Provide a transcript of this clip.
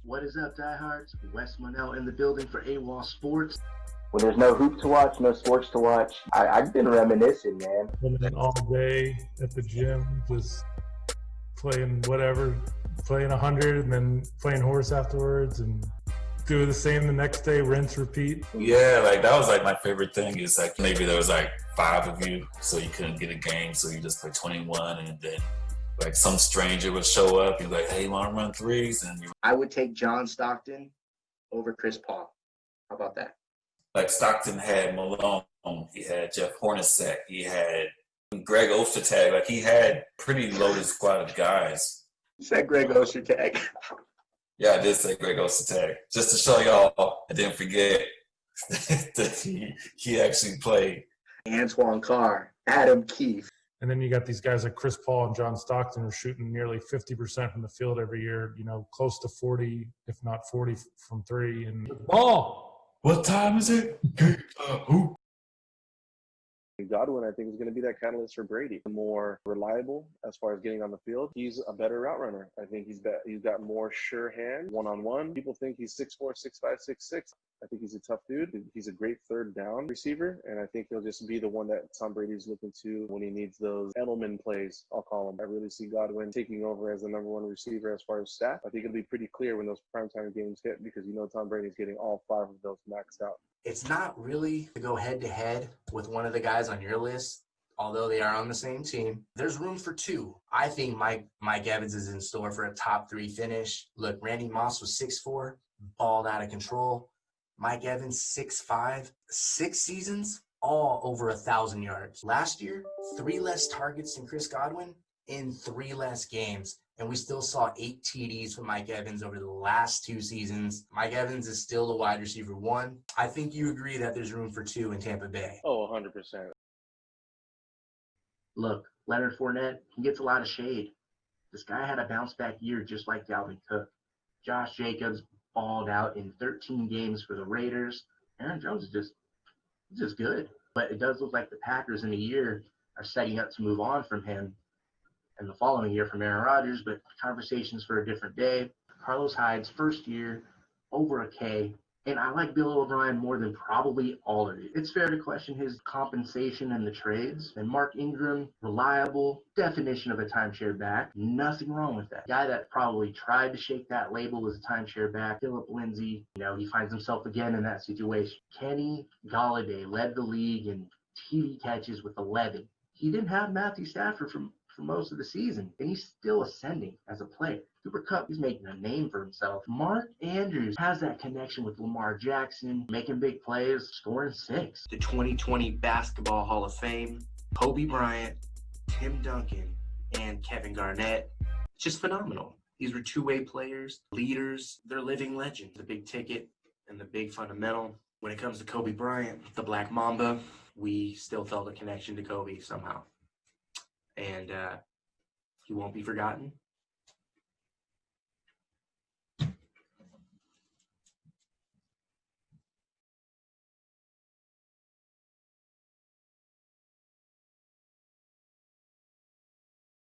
What is up, diehards? Wes Monell in the building for AWOL Sports. When there's no hoop to watch, no sports to watch, I've been reminiscing, man. Living all day at the gym, just playing whatever, playing 100 and then playing horse afterwards and do the same the next day, rinse, repeat. Yeah, like that was like my favorite thing is like maybe there was like 5 of you, so you couldn't get a game, so you just play 21 and then like some stranger would show up and be like, hey, you want to run threes? And you I would take John Stockton over Chris Paul. How about that? like Stockton had Malone, he had Jeff Hornacek, he had Greg Ostertag, like he had pretty loaded squad of guys. You said Greg Ostertag. Yeah, I did say Greg Ostertag, just to show y'all I didn't forget that he actually played. Antoine Carr, Adam Keefe. And then you got these guys like Chris Paul and John Stockton who are shooting nearly 50% from the field every year, close to 40, if not 40 from three. And ball. What time is it? Godwin, I think, is going to be that catalyst for Brady. More reliable as far as getting on the field. He's a better route runner. I think he's got more sure hand one-on-one. People think he's 6'4", 6'5", 6'6". I think he's a tough dude. He's a great third down receiver, and I think he'll just be the one that Tom Brady's looking to when he needs those Edelman plays, I'll call them. I really see Godwin taking over as the number one receiver as far as stat. I think it'll be pretty clear when those primetime games hit because Tom Brady's getting all 5 of those maxed out. It's not really to go head-to-head with one of the guys on your list, although they are on the same team. There's room for 2. I think Mike Evans is in store for a top 3 finish. Look, Randy Moss was 6'4", balled out of control. Mike Evans, 6'5", 6 seasons, all over 1,000 yards. Last year, 3 less targets than Chris Godwin in 3 less games. And we still saw 8 TDs from Mike Evans over the last 2 seasons. Mike Evans is still the wide receiver 1. I think you agree that there's room for 2 in Tampa Bay. Oh, 100%. Look, Leonard Fournette, he gets a lot of shade. This guy had a bounce-back year just like Dalvin Cook. Josh Jacobs balled out in 13 games for the Raiders. Aaron Jones is just good. But it does look like the Packers in a year are setting up to move on from him and the following year from Aaron Rodgers, but conversations for a different day. Carlos Hyde's first year, over a K, and I like Bill O'Brien more than probably all of you. It's fair to question his compensation and the trades. And Mark Ingram, reliable, definition of a timeshare back. Nothing wrong with that. Guy that probably tried to shake that label as a timeshare back, Philip Lindsay, he finds himself again in that situation. Kenny Golladay led the league in TD catches with 11. He didn't have Matthew Stafford for most of the season, and he's still ascending as a player. Cooper Kupp, he's making a name for himself. Mark Andrews has that connection with Lamar Jackson, making big plays, scoring 6. The 2020 Basketball Hall of Fame, Kobe Bryant, Tim Duncan, and Kevin Garnett. Just phenomenal. These were two-way players, leaders. They're living legends. The big ticket and the big fundamental. When it comes to Kobe Bryant, the Black Mamba, we still felt a connection to Kobe somehow. And he won't be forgotten.